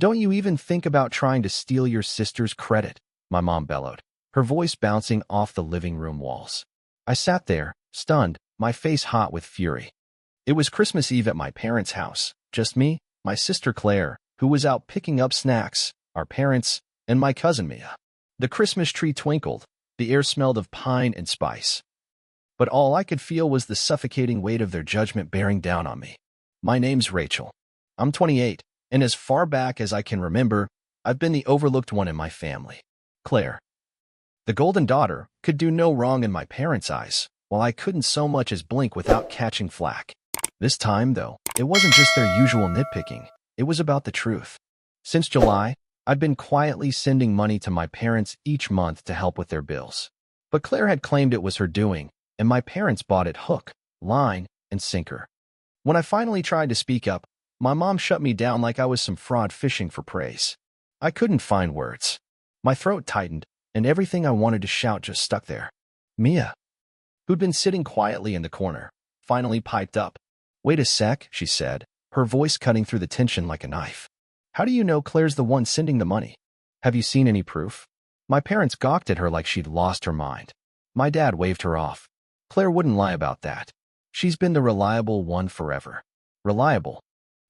Don't you even think about trying to steal your sister's credit, my mom bellowed, her voice bouncing off the living room walls. I sat there, stunned, my face hot with fury. It was Christmas Eve at my parents' house, just me, my sister Claire, who was out picking up snacks, our parents, and my cousin Mia. The Christmas tree twinkled, the air smelled of pine and spice. But all I could feel was the suffocating weight of their judgment bearing down on me. My name's Rachel. I'm 28, and as far back as I can remember, I've been the overlooked one in my family. Claire, the golden daughter, could do no wrong in my parents' eyes, while I couldn't so much as blink without catching flack. This time, though, it wasn't just their usual nitpicking. It was about the truth. Since July, I'd been quietly sending money to my parents each month to help with their bills. But Claire had claimed it was her doing, and my parents bought it hook, line, and sinker. When I finally tried to speak up, my mom shut me down like I was some fraud fishing for praise. I couldn't find words. My throat tightened, and everything I wanted to shout just stuck there. Mia, who'd been sitting quietly in the corner, finally piped up. Wait a sec, she said, her voice cutting through the tension like a knife. How do you know Claire's the one sending the money? Have you seen any proof? My parents gawked at her like she'd lost her mind. My dad waved her off. Claire wouldn't lie about that. She's been the reliable one forever. Reliable.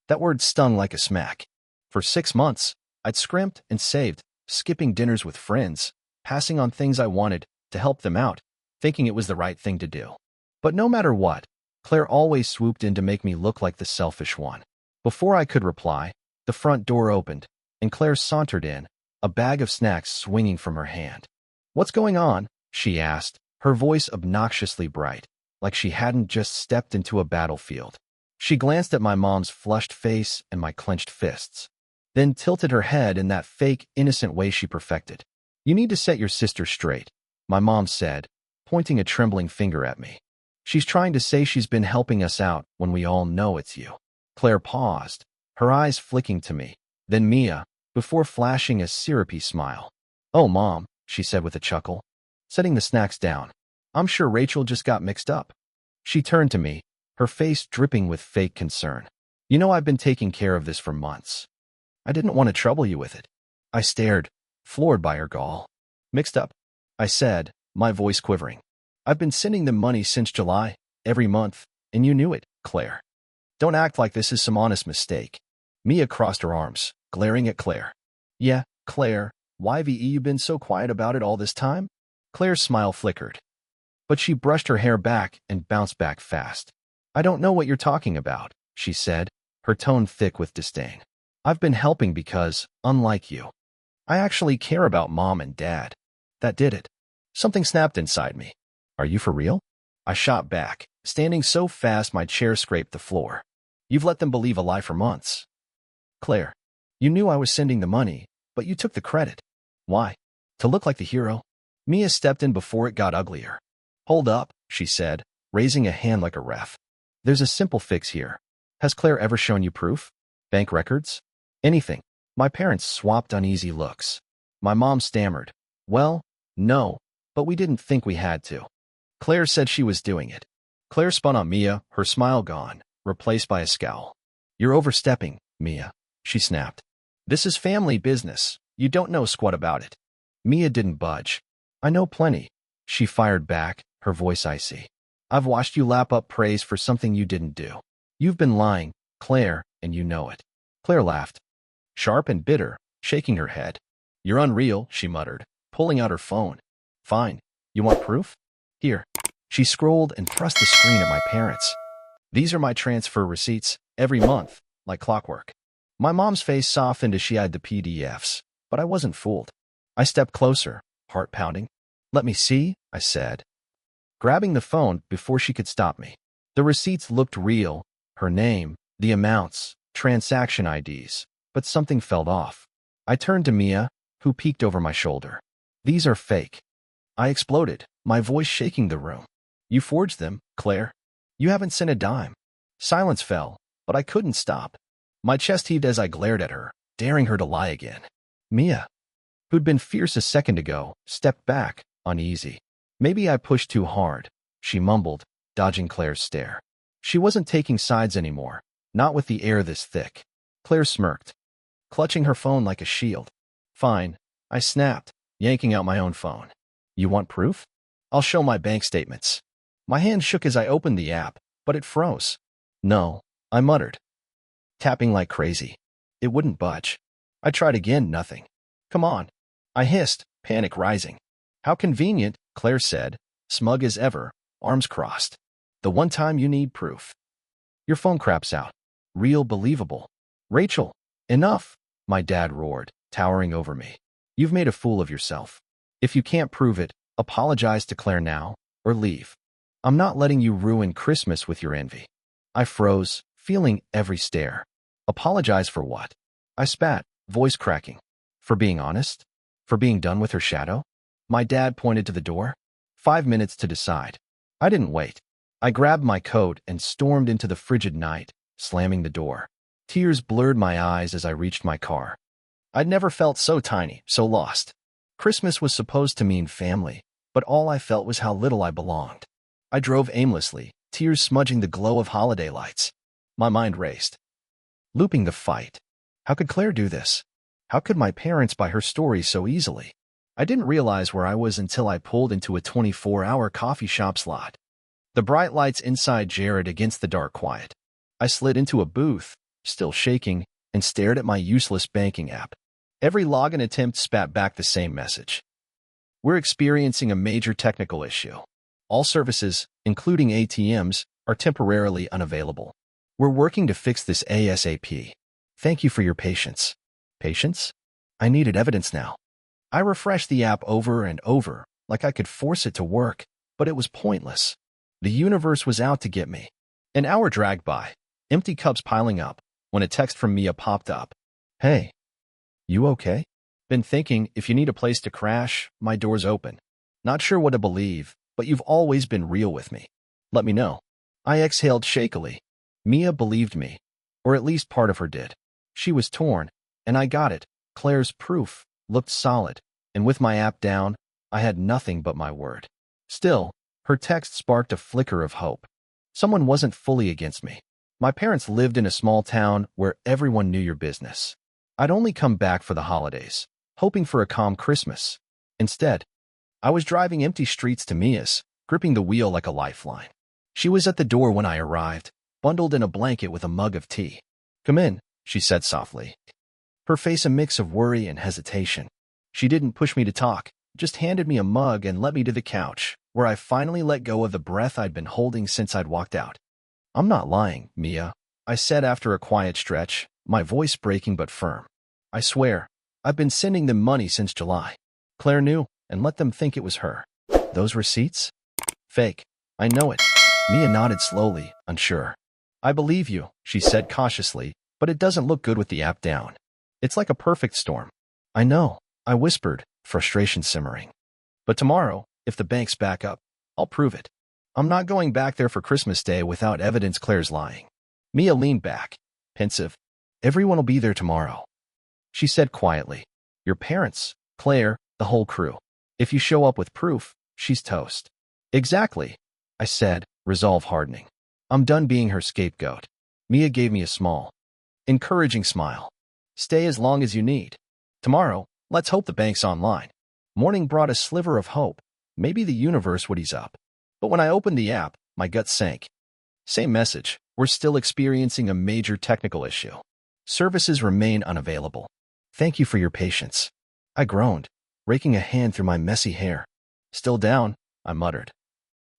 That word stung like a smack. For 6 months, I'd scrimped and saved, skipping dinners with friends, passing on things I wanted to help them out, thinking it was the right thing to do. But no matter what, Claire always swooped in to make me look like the selfish one. Before I could reply, the front door opened, and Claire sauntered in, a bag of snacks swinging from her hand. What's going on? She asked, her voice obnoxiously bright, like she hadn't just stepped into a battlefield. She glanced at my mom's flushed face and my clenched fists, then tilted her head in that fake, innocent way she perfected. You need to set your sister straight, my mom said, pointing a trembling finger at me. She's trying to say she's been helping us out when we all know it's you. Claire paused, her eyes flicking to me, then Mia, before flashing a syrupy smile. Oh, Mom, she said with a chuckle, setting the snacks down. I'm sure Rachel just got mixed up. She turned to me, her face dripping with fake concern. You know I've been taking care of this for months. I didn't want to trouble you with it. I stared, floored by her gall. Mixed up, I said, my voice quivering. I've been sending them money since July, every month, and you knew it, Claire. Don't act like this is some honest mistake. Mia crossed her arms, glaring at Claire. Yeah, Claire, why have you been so quiet about it all this time? Claire's smile flickered. But she brushed her hair back and bounced back fast. I don't know what you're talking about, she said, her tone thick with disdain. I've been helping because, unlike you, I actually care about Mom and Dad. That did it. Something snapped inside me. Are you for real? I shot back, standing so fast my chair scraped the floor. You've let them believe a lie for months. Claire, you knew I was sending the money, but you took the credit. Why? To look like the hero? Mia stepped in before it got uglier. Hold up, she said, raising a hand like a ref. There's a simple fix here. Has Claire ever shown you proof? Bank records? Anything? My parents swapped uneasy looks. My mom stammered. Well, no, but we didn't think we had to. Claire said she was doing it. Claire spun on Mia, her smile gone, replaced by a scowl. You're overstepping, Mia, she snapped. This is family business. You don't know squat about it. Mia didn't budge. I know plenty, she fired back, her voice icy. I've watched you lap up praise for something you didn't do. You've been lying, Claire, and you know it. Claire laughed, sharp and bitter, shaking her head. You're unreal, she muttered, pulling out her phone. Fine. You want proof? Here. She scrolled and thrust the screen at my parents. These are my transfer receipts, every month, like clockwork. My mom's face softened as she eyed the PDFs, but I wasn't fooled. I stepped closer, heart pounding. Let me see, I said, grabbing the phone before she could stop me. The receipts looked real, her name, the amounts, transaction IDs, but something felt off. I turned to Mia, who peeked over my shoulder. These are fake. I exploded, my voice shaking the room. You forged them, Claire. You haven't sent a dime. Silence fell, but I couldn't stop. My chest heaved as I glared at her, daring her to lie again. Mia, who'd been fierce a second ago, stepped back, uneasy. Maybe I pushed too hard, she mumbled, dodging Claire's stare. She wasn't taking sides anymore, not with the air this thick. Claire smirked. clutching her phone like a shield. Fine, I snapped, yanking out my own phone. You want proof? I'll show my bank statements. My hand shook as I opened the app, but it froze. No, I muttered, tapping like crazy. It wouldn't budge. I tried again, nothing. Come on, I hissed, panic rising. How convenient, Claire said, smug as ever, arms crossed. The one time you need proof. Your phone craps out. Real believable. Rachel, enough, my dad roared, towering over me. You've made a fool of yourself. If you can't prove it, apologize to Claire now, or leave. I'm not letting you ruin Christmas with your envy. I froze, feeling every stare. Apologize for what? I spat, voice cracking. For being honest? For being done with her shadow? My dad pointed to the door. 5 minutes to decide. I didn't wait. I grabbed my coat and stormed into the frigid night, slamming the door. Tears blurred my eyes as I reached my car. I'd never felt so tiny, so lost. Christmas was supposed to mean family, but all I felt was how little I belonged. I drove aimlessly, tears smudging the glow of holiday lights. My mind raced. Looping the fight. How could Claire do this? How could my parents buy her story so easily? I didn't realize where I was until I pulled into a 24-hour coffee shop's lot. The bright lights inside jarred against the dark quiet. I slid into a booth, still shaking, and stared at my useless banking app. Every login attempt spat back the same message. We're experiencing a major technical issue. All services, including ATMs, are temporarily unavailable. We're working to fix this ASAP. Thank you for your patience. Patience? I needed evidence now. I refreshed the app over and over, like I could force it to work, but it was pointless. The universe was out to get me. An hour dragged by, empty cups piling up, when a text from Mia popped up. Hey, you okay? Been thinking, if you need a place to crash, my door's open. Not sure what to believe, but you've always been real with me. Let me know. I exhaled shakily. Mia believed me, or at least part of her did. She was torn, and I got it. Claire's proof looked solid, and with my app down, I had nothing but my word. Still, her text sparked a flicker of hope. Someone wasn't fully against me. My parents lived in a small town where everyone knew your business. I'd only come back for the holidays, hoping for a calm Christmas. Instead, I was driving empty streets to Mia's, gripping the wheel like a lifeline. She was at the door when I arrived, bundled in a blanket with a mug of tea. Come in, she said softly. Her face a mix of worry and hesitation. She didn't push me to talk, just handed me a mug and led me to the couch, where I finally let go of the breath I'd been holding since I'd walked out. I'm not lying, Mia, I said after a quiet stretch, my voice breaking but firm. I swear, I've been sending them money since July. Claire knew, and let them think it was her. Those receipts? Fake. I know it. Mia nodded slowly, unsure. I believe you, she said cautiously, but it doesn't look good with the app down. It's like a perfect storm. I know, I whispered, frustration simmering. But tomorrow, if the bank's back up, I'll prove it. I'm not going back there for Christmas Day without evidence Claire's lying. Mia leaned back, pensive. Everyone will be there tomorrow. She said quietly. Your parents, Claire, the whole crew. If you show up with proof, she's toast. Exactly, I said, resolve hardening. I'm done being her scapegoat. Mia gave me a small, encouraging smile. Stay as long as you need. Tomorrow, let's hope the bank's online. Morning brought a sliver of hope. Maybe the universe would ease up. But when I opened the app, my gut sank. Same message. We're still experiencing a major technical issue. Services remain unavailable. Thank you for your patience. I groaned, raking a hand through my messy hair. Still down, I muttered.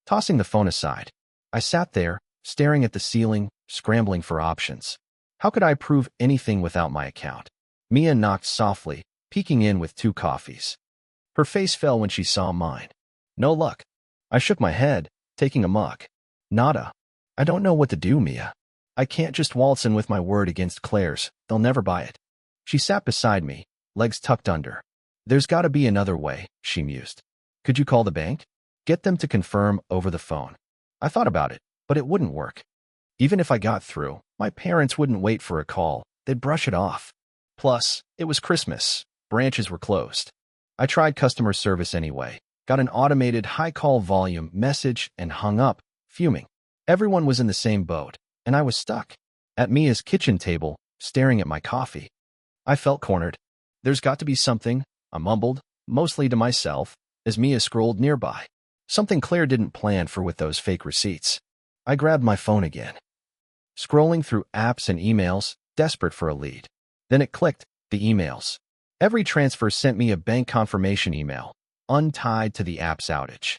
Tossing the phone aside, I sat there, staring at the ceiling, scrambling for options. How could I prove anything without my account? Mia knocked softly, peeking in with 2 coffees. Her face fell when she saw mine. No luck. I shook my head, taking a mug. Nada. I don't know what to do, Mia. I can't just waltz in with my word against Claire's. They'll never buy it. She sat beside me, legs tucked under. There's got to be another way, she mused. Could you call the bank? Get them to confirm over the phone. I thought about it, but it wouldn't work. Even if I got through, my parents wouldn't wait for a call. They'd brush it off. Plus, it was Christmas. Branches were closed. I tried customer service anyway, got an automated high call volume message and hung up, fuming. Everyone was in the same boat, and I was stuck. At Mia's kitchen table, staring at my coffee. I felt cornered. There's got to be something, I mumbled, mostly to myself, as Mia scrolled nearby. Something Claire didn't plan for with those fake receipts. I grabbed my phone again, scrolling through apps and emails, desperate for a lead. Then it clicked, the emails. Every transfer sent me a bank confirmation email, untied to the app's outage.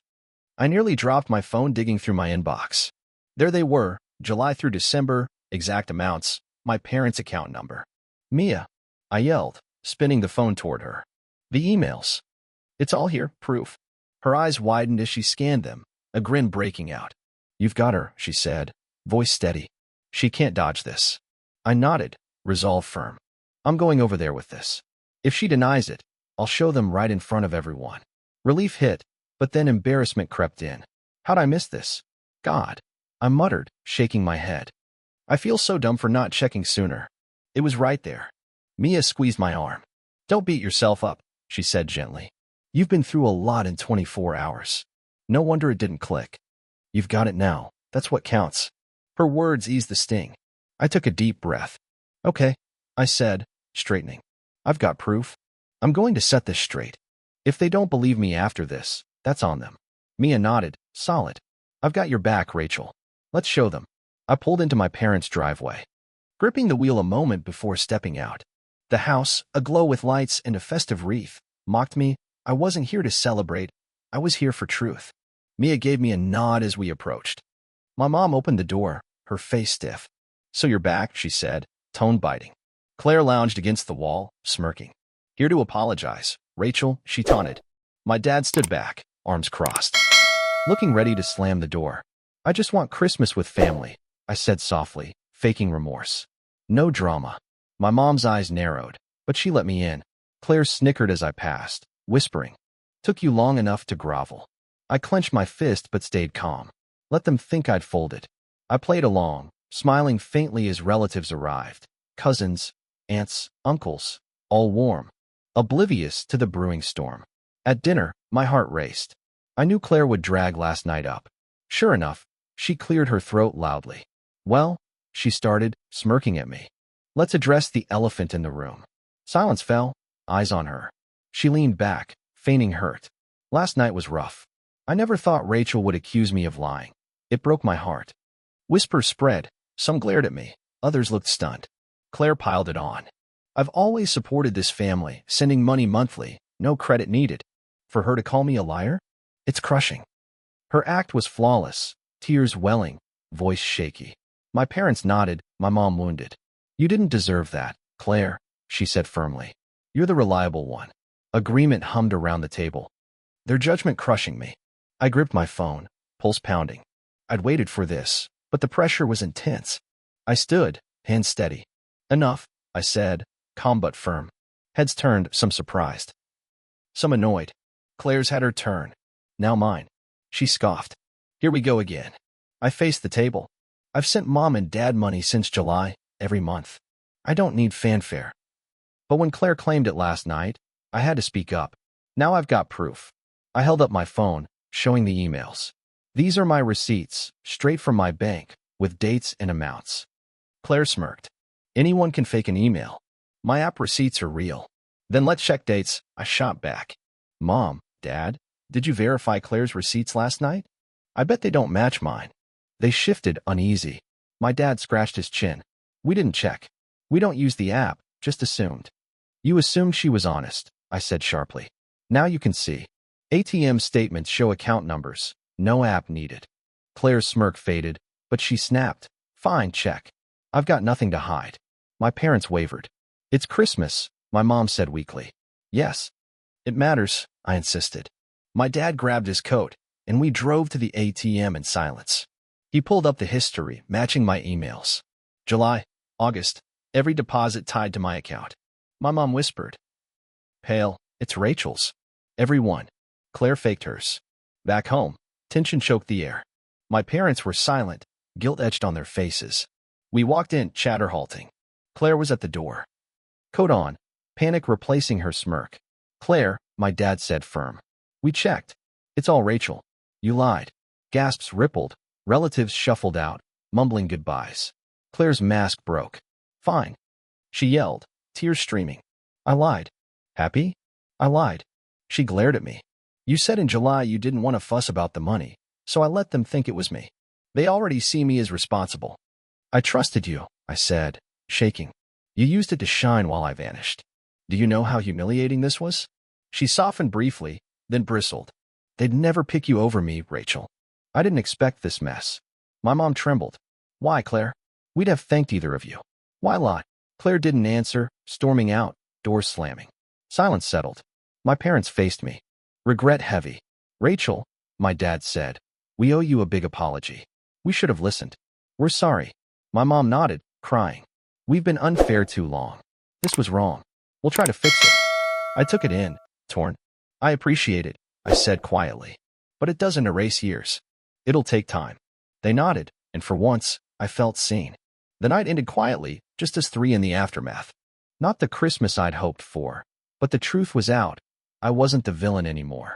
I nearly dropped my phone digging through my inbox. There they were, July through December, exact amounts, my parents' account number. Mia, I yelled, spinning the phone toward her. The emails. It's all here, proof. Her eyes widened as she scanned them, a grin breaking out. You've got her, she said, voice steady. She can't dodge this. I nodded, resolve firm. I'm going over there with this. If she denies it, I'll show them right in front of everyone. Relief hit, but then embarrassment crept in. How'd I miss this? God, I muttered, shaking my head. I feel so dumb for not checking sooner. It was right there. Mia squeezed my arm. Don't beat yourself up, she said gently. You've been through a lot in 24 hours. No wonder it didn't click. You've got it now. That's what counts. Her words eased the sting. I took a deep breath. Okay, I said, straightening. I've got proof. I'm going to set this straight. If they don't believe me after this, that's on them. Mia nodded, solid. I've got your back, Rachel. Let's show them. I pulled into my parents' driveway, gripping the wheel a moment before stepping out. The house, aglow with lights and a festive wreath, mocked me. I wasn't here to celebrate. I was here for truth. Mia gave me a nod as we approached. My mom opened the door, her face stiff. So you're back, she said, tone biting. Claire lounged against the wall, smirking. Here to apologize, Rachel, she taunted. My dad stood back, arms crossed, looking ready to slam the door. I just want Christmas with family, I said softly, faking remorse. No drama. My mom's eyes narrowed, but she let me in. Claire snickered as I passed, whispering, took you long enough to grovel. I clenched my fist but stayed calm. Let them think I'd folded. I played along, smiling faintly as relatives arrived. Cousins, aunts, uncles, all warm, oblivious to the brewing storm. At dinner, my heart raced. I knew Claire would drag last night up. Sure enough, she cleared her throat loudly. Well, she started, smirking at me. Let's address the elephant in the room. Silence fell, eyes on her. She leaned back, feigning hurt. Last night was rough. I never thought Rachel would accuse me of lying. It broke my heart. Whispers spread. Some glared at me. Others looked stunned. Claire piled it on. I've always supported this family, sending money monthly, no credit needed. For her to call me a liar? It's crushing. Her act was flawless, tears welling, voice shaky. My parents nodded, my mom wounded. You didn't deserve that, Claire, she said firmly. You're the reliable one. Agreement hummed around the table. Their judgment crushing me. I gripped my phone, pulse pounding. I'd waited for this, but the pressure was intense. I stood, hands steady. Enough, I said, calm but firm. Heads turned, some surprised, some annoyed. Claire's had her turn. Now mine. She scoffed. Here we go again. I faced the table. I've sent mom and dad money since July, every month. I don't need fanfare. But when Claire claimed it last night, I had to speak up. Now I've got proof. I held up my phone, showing the emails. These are my receipts, straight from my bank, with dates and amounts. Claire smirked. Anyone can fake an email. My app receipts are real. Then let's check dates, I shot back. Mom, Dad, did you verify Claire's receipts last night? I bet they don't match mine. They shifted, uneasy. My dad scratched his chin. We didn't check. We don't use the app, just assumed. You assumed she was honest, I said sharply. Now you can see. ATM statements show account numbers. No app needed. Claire's smirk faded, but she snapped. Fine, check. I've got nothing to hide. My parents wavered. It's Christmas, my mom said weakly. Yes. It matters, I insisted. My dad grabbed his coat, and we drove to the ATM in silence. He pulled up the history, matching my emails. July, August, every deposit tied to my account. My mom whispered. Pale, it's Rachel's. Every one. Claire faked hers. Back home, tension choked the air. My parents were silent, guilt etched on their faces. We walked in, chatter halting. Claire was at the door. Coat on, panic replacing her smirk. Claire, my dad said firm. We checked. It's all Rachel. You lied. Gasps rippled. Relatives shuffled out, mumbling goodbyes. Claire's mask broke. Fine. She yelled, tears streaming. I lied. Happy? I lied. She glared at me. You said in July you didn't want to fuss about the money, so I let them think it was me. They already see me as responsible. I trusted you, I said, shaking. You used it to shine while I vanished. Do you know how humiliating this was? She softened briefly, then bristled. They'd never pick you over me, Rachel. I didn't expect this mess. My mom trembled. Why, Claire? We'd have thanked either of you. Why lie? Claire didn't answer, storming out, doors slamming. Silence settled. My parents faced me. Regret heavy. Rachel, my dad said, we owe you a big apology. We should have listened. We're sorry. My mom nodded, crying. We've been unfair too long. This was wrong. We'll try to fix it. I took it in, torn. I appreciate it, I said quietly. But it doesn't erase years. It'll take time. They nodded, and for once, I felt seen. The night ended quietly, just as 3 in the aftermath. Not the Christmas I'd hoped for, but the truth was out. I wasn't the villain anymore.